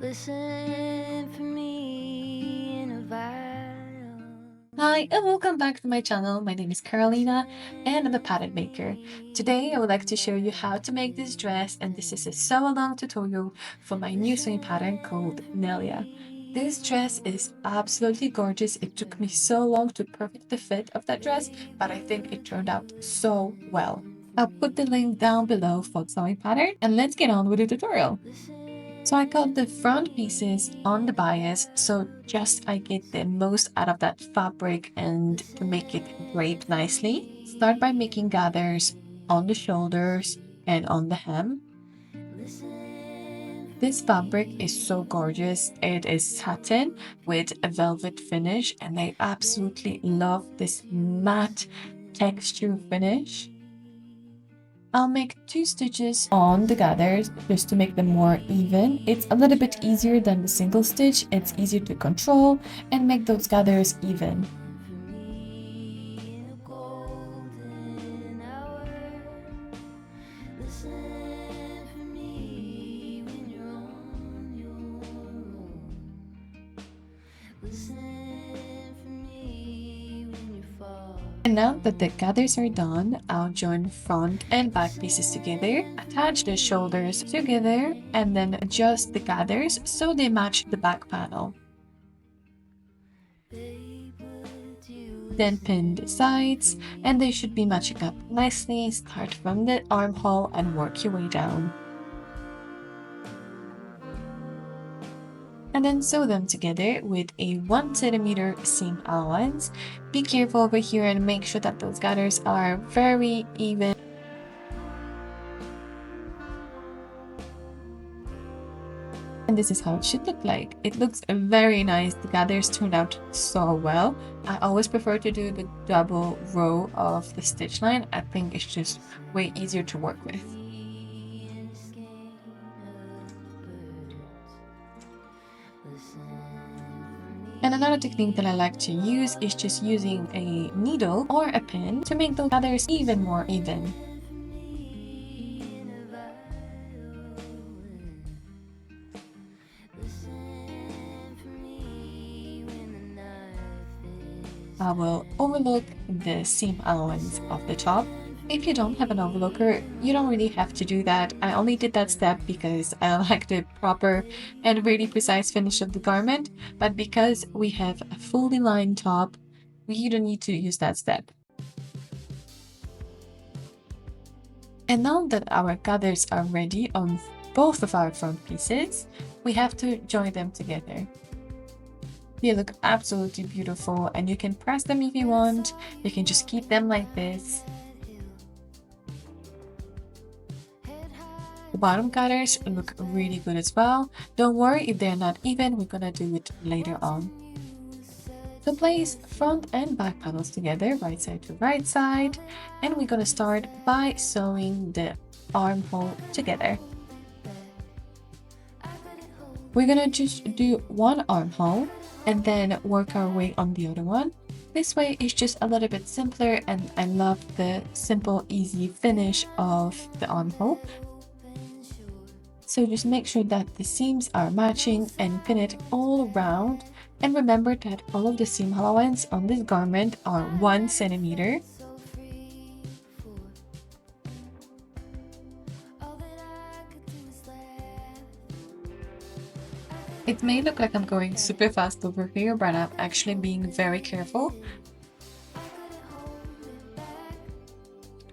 Listen for me in a violin. Hi and welcome back to my channel. My name is Carolina and I'm a pattern maker. Today I would like to show you how to make this dress, and this is a sew-along tutorial for my new sewing pattern called Nellia. This dress is absolutely gorgeous. It took me so long to perfect the fit of that dress, but I think it turned out so well. I'll put the link down below for the sewing pattern, and let's get on with the tutorial. So I cut the front pieces on the bias, so just I get the most out of that fabric and to make it drape nicely. Start by making gathers on the shoulders and on the hem. This fabric is so gorgeous. It is satin with a velvet finish, and I absolutely love this matte texture finish. I'll make 2 stitches on the gathers just to make them more even. It's a little bit easier than the single stitch. It's easier to control and make those gathers even. And now that the gathers are done, I'll join front and back pieces together, attach the shoulders together, and then adjust the gathers so they match the back panel. Then pin the sides, and they should be matching up nicely. Start from the armhole and work your way down. And then sew them together with a 1 centimeter seam allowance. Be careful over here and make sure that those gathers are very even. And this is how it should look like. It looks very nice. The gathers turned out so well. I always prefer to do the double row of the stitch line. I think it's just way easier to work with. And another technique that I like to use is just using a needle or a pin to make those gathers even more even. I will overlook the seam allowance of the top. If you don't have an overlooker, you don't really have to do that. I only did that step because I like the proper and really precise finish of the garment, but because we have a fully lined top, we don't need to use that step. And now that our gathers are ready on both of our front pieces, we have to join them together. They look absolutely beautiful, and you can press them if you want. You can just keep them like this. The bottom gathers look really good as well. Don't worry if they're not even, we're gonna do it later on. So place front and back panels together, right side to right side, and we're gonna start by sewing the armhole together. We're gonna just do one armhole and then work our way on the other one. This way it's just a little bit simpler, and I love the simple, easy finish of the armhole. So just make sure that the seams are matching and pin it all around. And remember that all of the seam allowance on this garment are 1 centimeter. It may look like I'm going super fast over here, but I'm actually being very careful.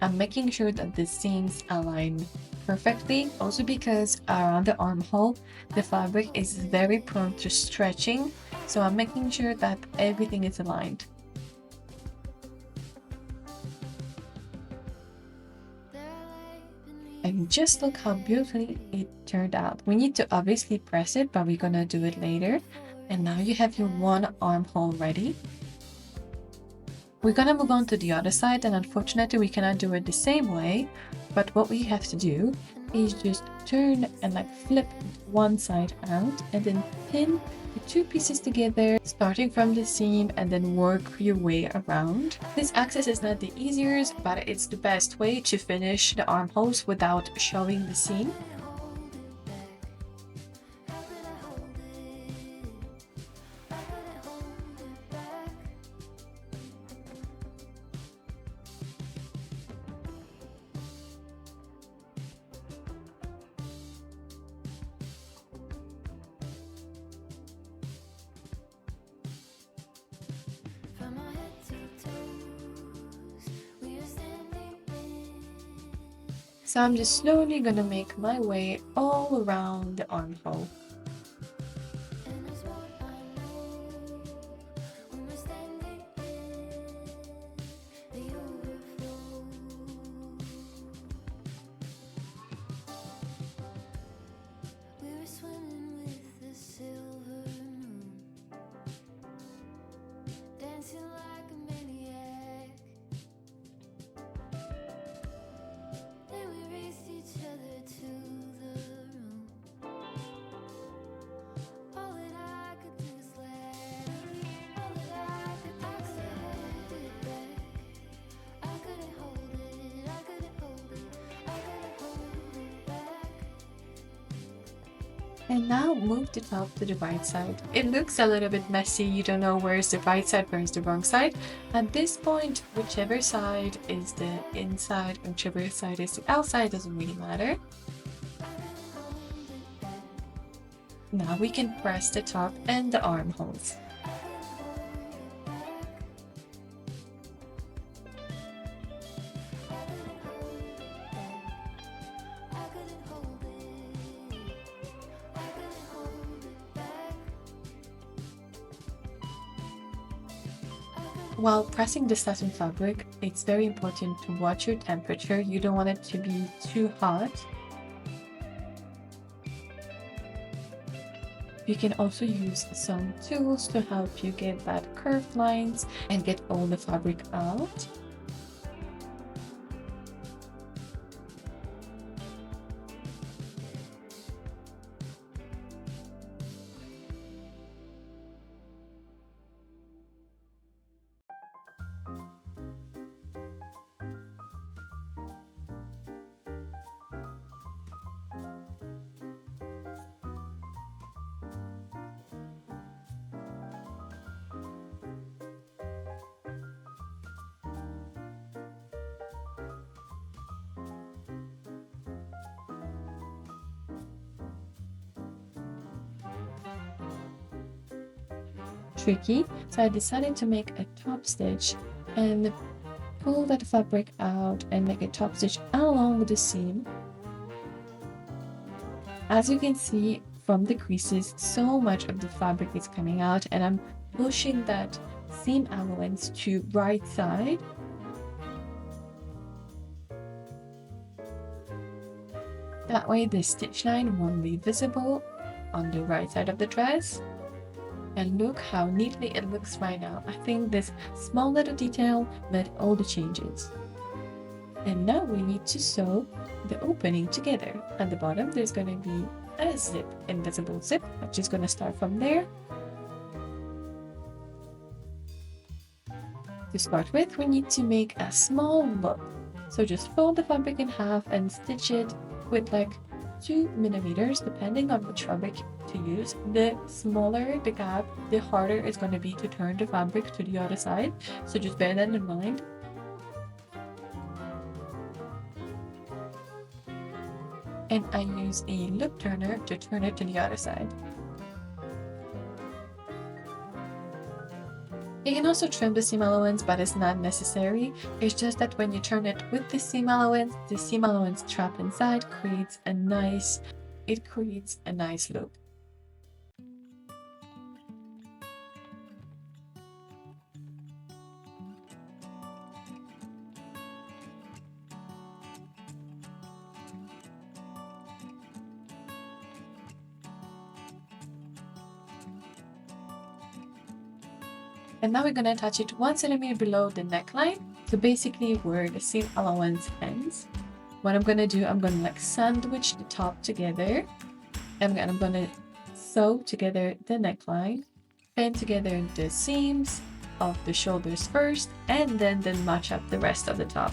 I'm making sure that the seams align perfectly, also because around the armhole the fabric is very prone to stretching, so I'm making sure that everything is aligned. And just look how beautifully it turned out. We need to obviously press it, but we're gonna do it later. And now you have your one armhole ready. We're gonna move on to the other side, and unfortunately we cannot do it the same way, but what we have to do is just turn and like flip one side out and then pin the 2 pieces together, starting from the seam, and then work your way around. This access is not the easiest, but it's the best way to finish the armholes without showing the seam. So I'm just slowly gonna make my way all around the armhole. And it's what I know when we're standing in the overflow. We were swimming with the silver moon, dancing like a maniac. Then we raced each other to the room. All that I could do was laugh. All that I could hold it back. I couldn't hold it. I couldn't hold it. I couldn't hold it back. And now move the top to the right side. It looks a little bit messy, you don't know where's the right side, where's the wrong side. At this point, whichever side is the inside, whichever side is the outside, doesn't really matter. Now we can press the top and the armholes. While pressing the satin fabric, it's very important to watch your temperature. You don't want it to be too hot. You can also use some tools to help you get that curved lines and get all the fabric out. Tricky, so I decided to make a top stitch and pull that fabric out and make a top stitch along with the seam. As you can see from the creases, so much of the fabric is coming out, and I'm pushing that seam allowance to right side. That way the stitch line won't be visible on the right side of the dress. And look how neatly it looks right now. I think this small little detail made all the changes. And now we need to sew the opening together. At the bottom there's going to be a zip, invisible zip. I'm just going to start from there. To start with, we need to make a small loop. So just fold the fabric in half and stitch it with like 2 millimeters, depending on which fabric to use. The smaller the gap, the harder it's going to be to turn the fabric to the other side. So just bear that in mind. And I use a loop turner to turn it to the other side. You can also trim the seam allowance, but it's not necessary. It's just that when you turn it with the seam allowance trap inside creates a nice look. And now we're going to attach it 1 centimeter below the neckline, so basically where the seam allowance ends. What I'm going to do, I'm going to like sandwich the top together, and I'm going to sew together the neckline, pin together the seams of the shoulders first, and then match up the rest of the top.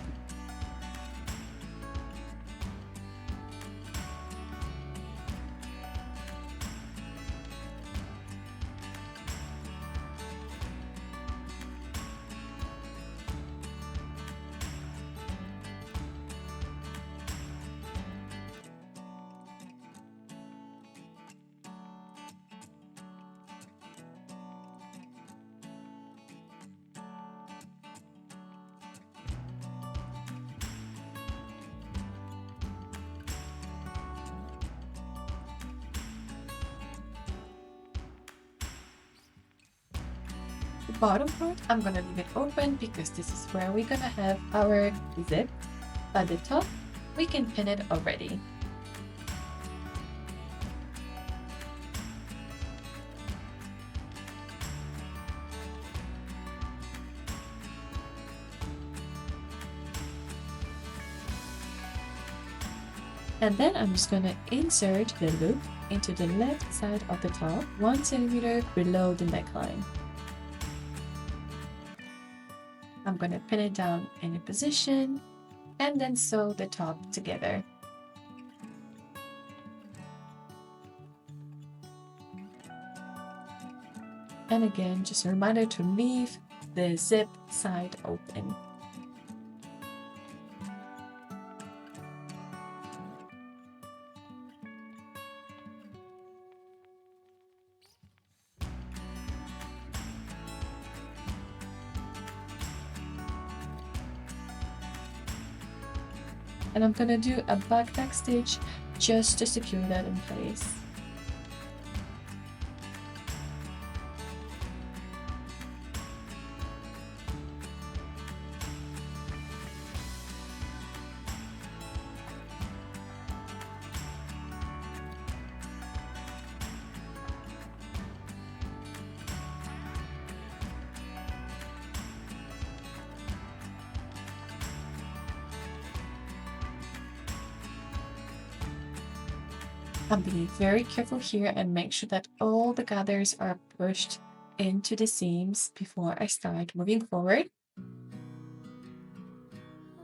bottom part, I'm gonna leave it open because this is where we're gonna have our zip. At the top, we can pin it already. And then I'm just gonna insert the loop into the left side of the top, 1 centimeter below the neckline. I'm gonna pin it down in a position and then sew the top together. And again, just a reminder to leave the zip side open. And I'm gonna do a back stitch just to secure that in place. I'm being very careful here and make sure that all the gathers are pushed into the seams before I start moving forward.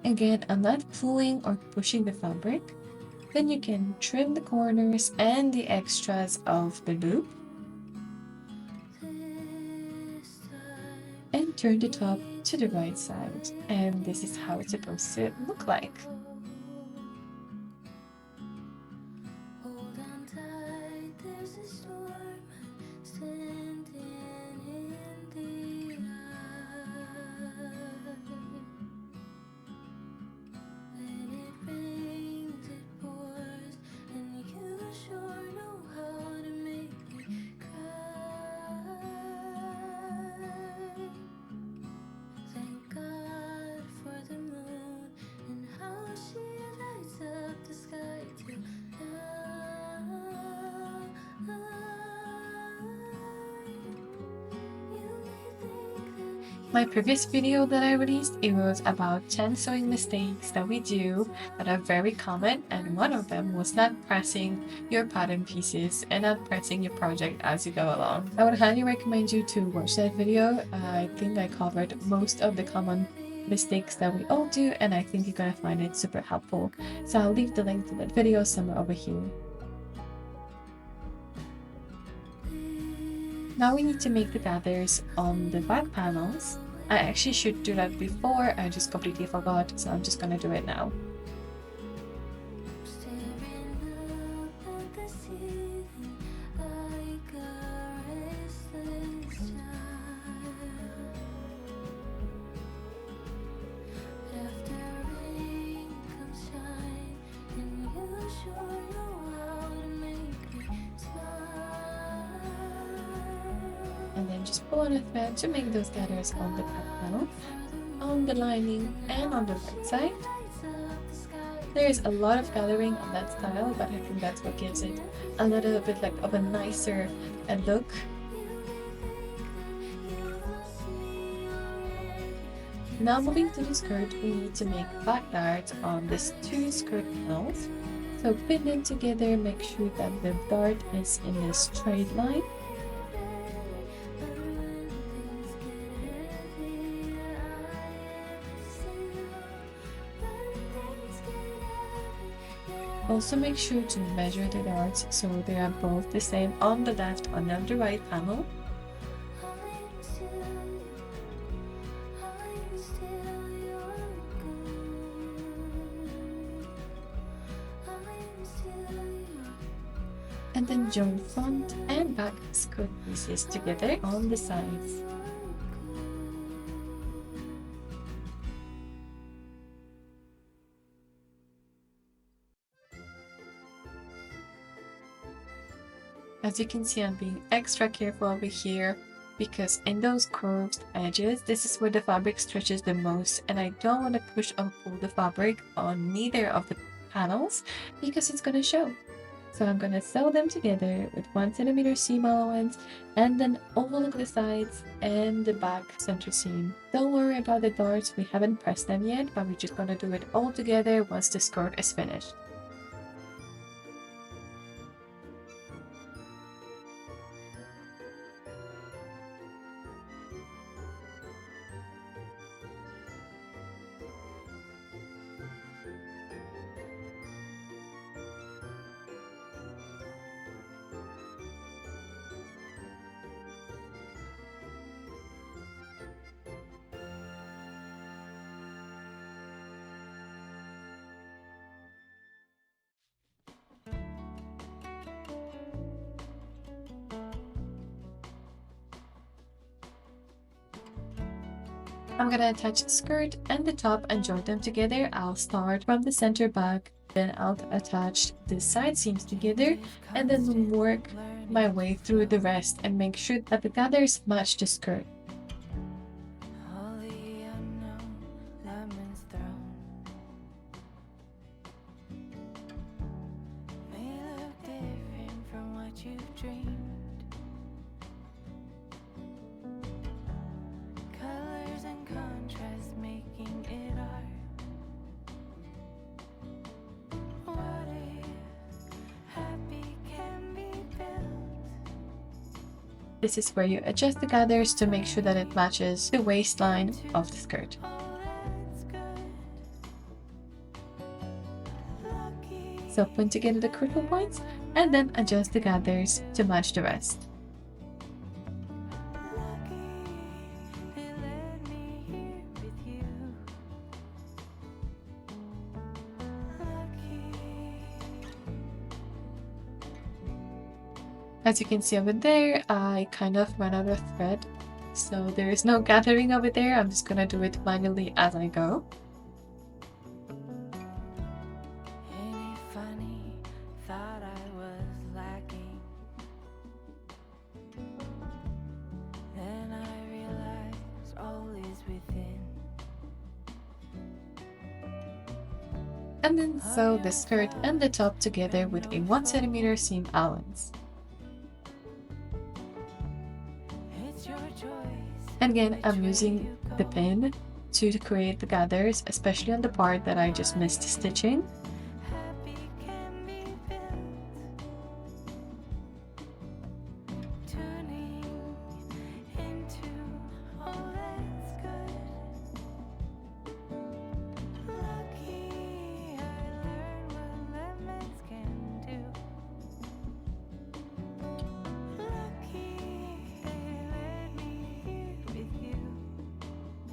Again, I'm not pulling or pushing the fabric. Then you can trim the corners and the extras of the loop and turn the top to the right side. And this is how it's supposed to look like. My previous video that I released, it was about 10 sewing mistakes that we do that are very common, and one of them was not pressing your pattern pieces and not pressing your project as you go along. I would highly recommend you to watch that video. I think I covered most of the common mistakes that we all do, and I think you're gonna find it super helpful. So I'll leave the link to that video somewhere over here. Now we need to make the gathers on the back panels. I actually should do that before, I just completely forgot, so I'm just gonna do it now. And then just pull on a thread to make those gathers on the back panel, on the lining, and on the right side. There is a lot of gathering on that style, but I think that's what gives it a little bit like of a nicer look. Now moving to the skirt, we need to make back darts on these 2 skirt panels. So pin them together, make sure that the dart is in a straight line. Also make sure to measure the darts so they are both the same on the left and on the right panel. And then join front and back skirt pieces together on the sides. As you can see, I'm being extra careful over here because in those curved edges, this is where the fabric stretches the most, and I don't want to push or pull the fabric on neither of the panels because it's going to show. So I'm going to sew them together with 1 cm seam allowance and then overlook the sides and the back center seam. Don't worry about the darts, we haven't pressed them yet, but we're just going to do it all together once the skirt is finished. I'm gonna attach the skirt and the top and join them together. I'll start from the center back, then I'll attach the side seams together and then work my way through the rest and make sure that the gathers match the skirt. This is where you adjust the gathers to make sure that it matches the waistline of the skirt. So put together the critical points and then adjust the gathers to match the rest. As you can see over there, I kind of ran out of thread, so there is no gathering over there. I'm just gonna do it manually as I go. And then sew the skirt and the top together with a 1 cm seam allowance. Again, I'm using the pin to create the gathers, especially on the part that I just missed stitching.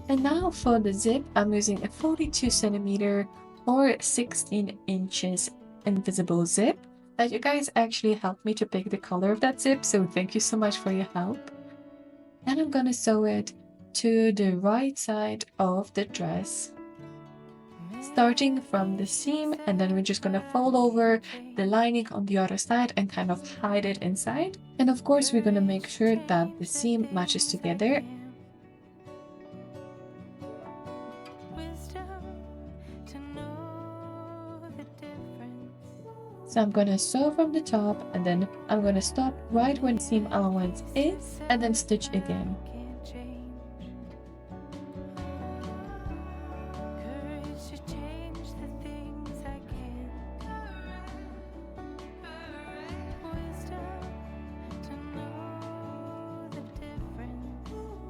And now for the zip, I'm using a 42 cm or 16 inches invisible zip that you guys actually helped me to pick the color of that zip, so thank you so much for your help. And I'm gonna sew it to the right side of the dress, starting from the seam, and then we're just gonna fold over the lining on the other side and kind of hide it inside. And of course, we're gonna make sure that the seam matches together. So I'm gonna sew from the top and then I'm gonna stop right when seam allowance is and then stitch again.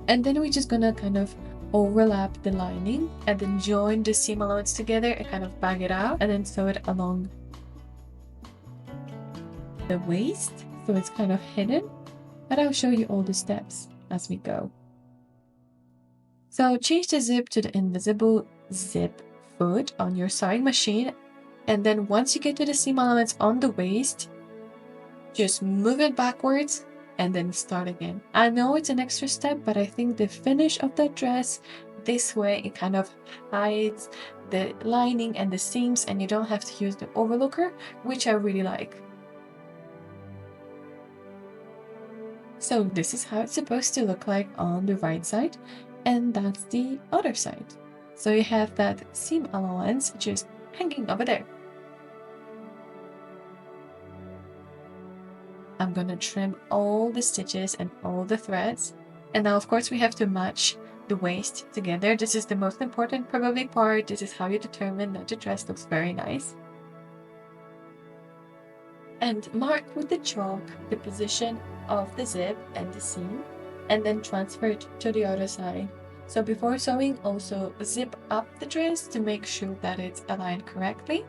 And then we're just gonna kind of overlap the lining and then join the seam allowance together and kind of bang it out and then sew it along the waist, so it's kind of hidden, but I'll show you all the steps as we go. So change the zip to the invisible zip foot on your sewing machine, and then once you get to the seam allowance on the waist, just move it backwards and then start again. I know it's an extra step, but I think the finish of that dress, this way it kind of hides the lining and the seams and you don't have to use the overlooker, which I really like. So this is how it's supposed to look like on the right side, and that's the other side. So you have that seam allowance just hanging over there. I'm gonna trim all the stitches and all the threads. And now of course we have to match the waist together. This is the most important probably part. This is how you determine that the dress looks very nice. And mark with the chalk the position of the zip and the seam, and then transfer it to the other side. So before sewing, also zip up the dress to make sure that it's aligned correctly.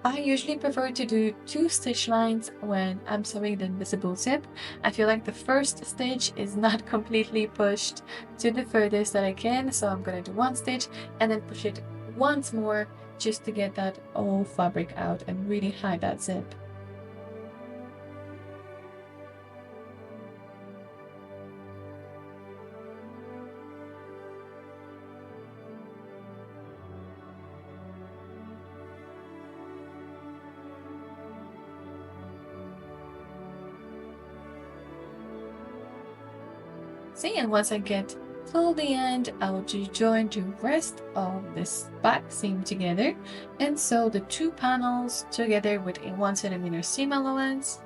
I usually prefer to do 2 stitch lines when I'm sewing the invisible zip. I feel like the first stitch is not completely pushed to the furthest that I can, so I'm gonna do 1 stitch and then push it once more just to get that old fabric out and really hide that zip. See, and once I get till the end, I'll just join the rest of this back seam together and sew the 2 panels together with a 1 centimeter seam allowance.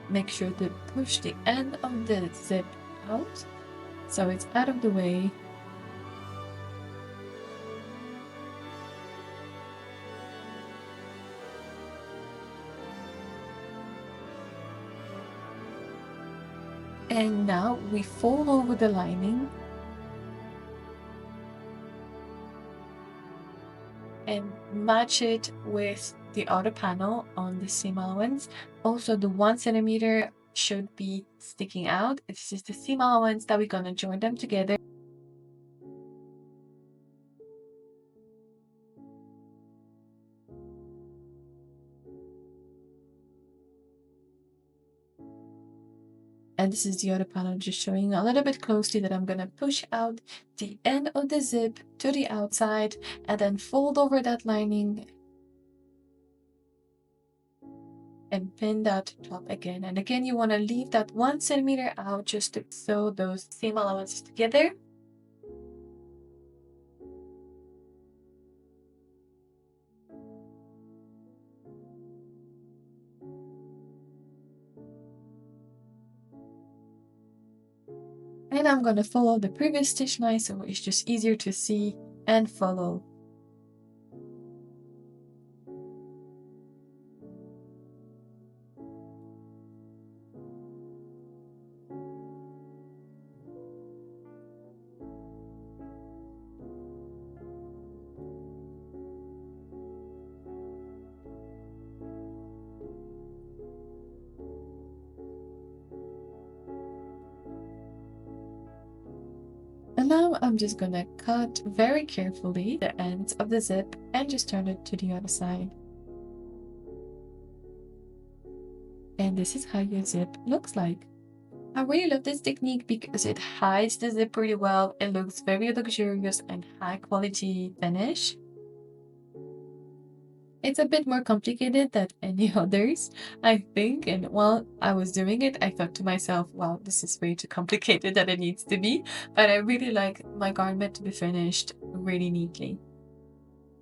Make sure to push the end of the zip out so it's out of the way. And now we fold over the lining and match it with the other panel on the seam allowance. Also, the 1 centimeter should be sticking out. This is the seam allowance that we're gonna join them together. And this is the other panel, just showing a little bit closely that I'm gonna push out the end of the zip to the outside and then fold over that lining and pin that top again. And again, you want to leave that 1 centimeter out just to sew those seam allowances together. And I'm going to follow the previous stitch line so it's just easier to see and follow. And now I'm just gonna cut very carefully the ends of the zip and just turn it to the other side. And this is how your zip looks like. I really love this technique because it hides the zip pretty well. It looks very luxurious and high quality finish. It's a bit more complicated than any others, I think, and while I was doing it, I thought to myself, wow, this is way too complicated than it needs to be, but I really like my garment to be finished really neatly.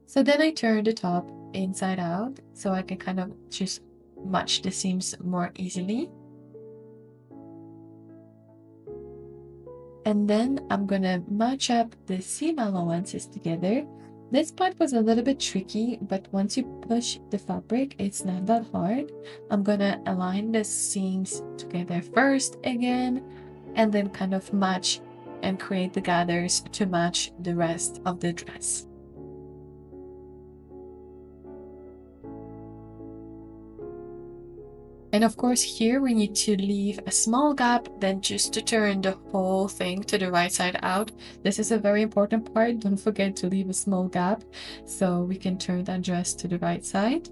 So then I turn the top inside out so I can kind of just match the seams more easily. And then I'm gonna match up the seam allowances together. This part was a little bit tricky, but once you push the fabric, it's not that hard. I'm gonna align the seams together first again, and then kind of match and create the gathers to match the rest of the dress. And of course here we need to leave a small gap then just to turn the whole thing to the right side out. This is a very important part. Don't forget to leave a small gap so we can turn that dress to the right side.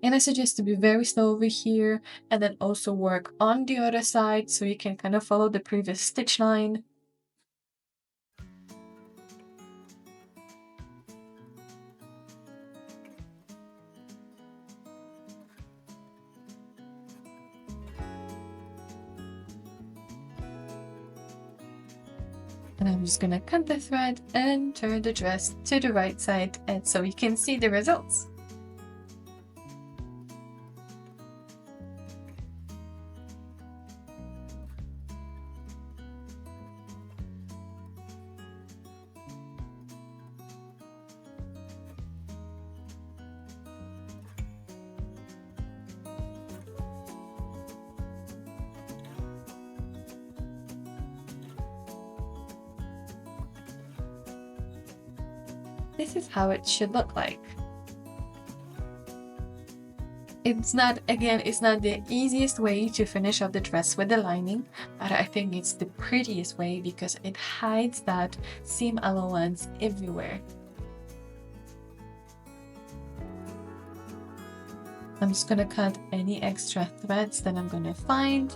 And I suggest to be very slow over here and then also work on the other side so you can kind of follow the previous stitch line. And I'm just gonna cut the thread and turn the dress to the right side, and so you can see the results. This is how it should look like. It's not the easiest way to finish off the dress with the lining, but I think it's the prettiest way because it hides that seam allowance everywhere. I'm just gonna cut any extra threads that I'm gonna find.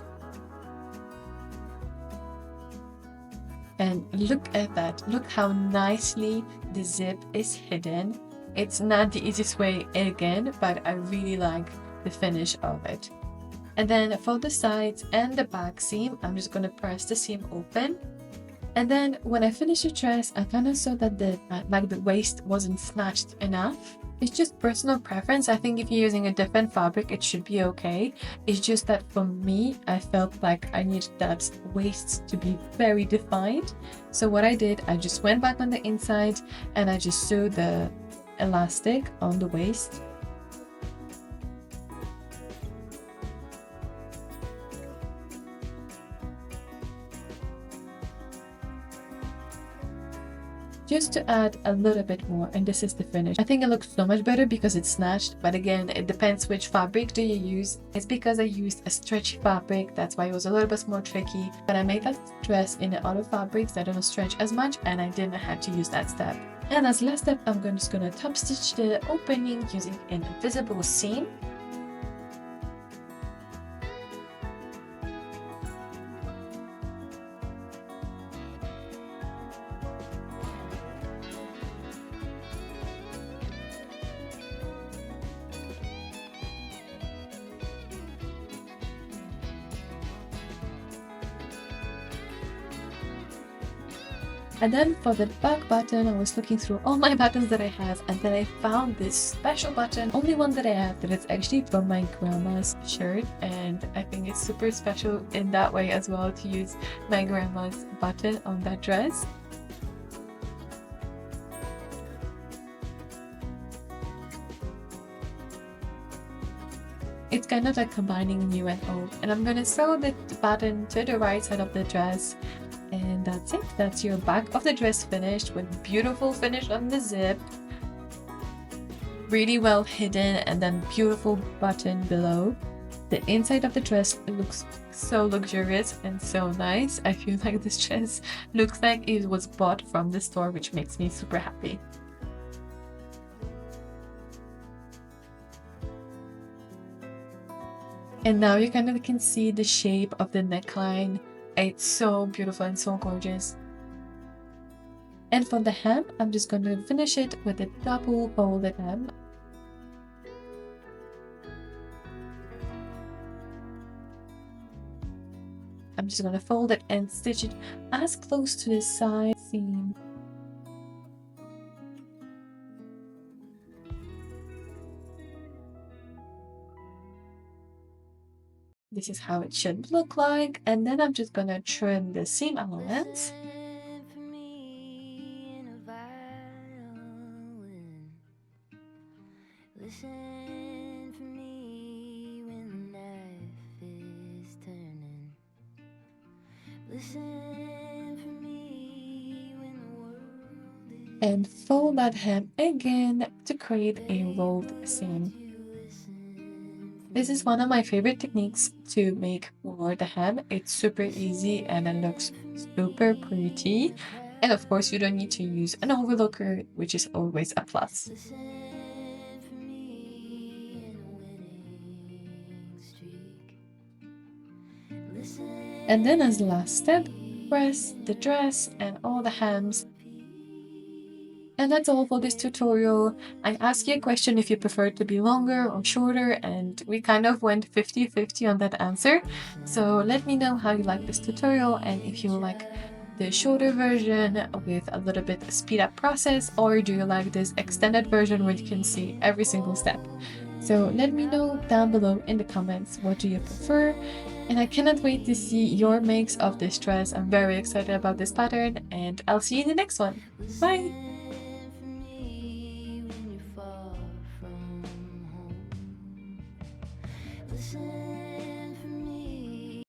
And look at that, look how nicely the zip is hidden. It's not the easiest way again, but I really like the finish of it. And then for the sides and the back seam, I'm just gonna press the seam open. And then when I finish the dress, I kind of saw that the waist wasn't snatched enough. It's just personal preference. I think if you're using a different fabric, it should be okay. It's just that for me, I felt like I needed that waist to be very defined. So what I did, I just went back on the inside and I just sewed the elastic on the waist. Just to add a little bit more, and this is the finish. I think it looks so much better because it's snatched, but again, it depends which fabric do you use. It's because I used a stretchy fabric, that's why it was a little bit more tricky, but I made that dress in the other fabrics that don't stretch as much and I didn't have to use that step. And as last step, I'm just gonna top stitch the opening using an invisible seam. And then for the back button, I was looking through all my buttons that I have, and then I found this special button, only one that I have, that is actually from my grandma's shirt, and I think it's super special in that way as well to use my grandma's button on that dress. It's kind of like combining new and old, and I'm gonna sew the button to the right side of the dress. And that's it. That's your back of the dress finished with beautiful finish on the zip. Really well hidden, and then beautiful button below. The inside of the dress looks so luxurious and so nice. I feel like this dress looks like it was bought from the store, which makes me super happy. And now you kind of can see the shape of the neckline. It's so beautiful and so gorgeous. And for the hem, I'm just going to finish it with a double folded hem. I'm just going to fold it and stitch it as close to the side seam. This is how it should look like, and then I'm just gonna trim the seam allowance. And fold that hem again to create a rolled seam. This is one of my favorite techniques to make for the hem. It's super easy and it looks super pretty. And of course, you don't need to use an overlooker, which is always a plus. And then as the last step, press the dress and all the hems. And that's all for this tutorial. I asked you a question if you prefer it to be longer or shorter, and we kind of went 50-50 on that answer. So let me know how you like this tutorial and if you like the shorter version with a little bit speed up process, or do you like this extended version where you can see every single step. So let me know down below in the comments, what do you prefer? And I cannot wait to see your makes of this dress. I'm very excited about this pattern, and I'll see you in the next one. Bye!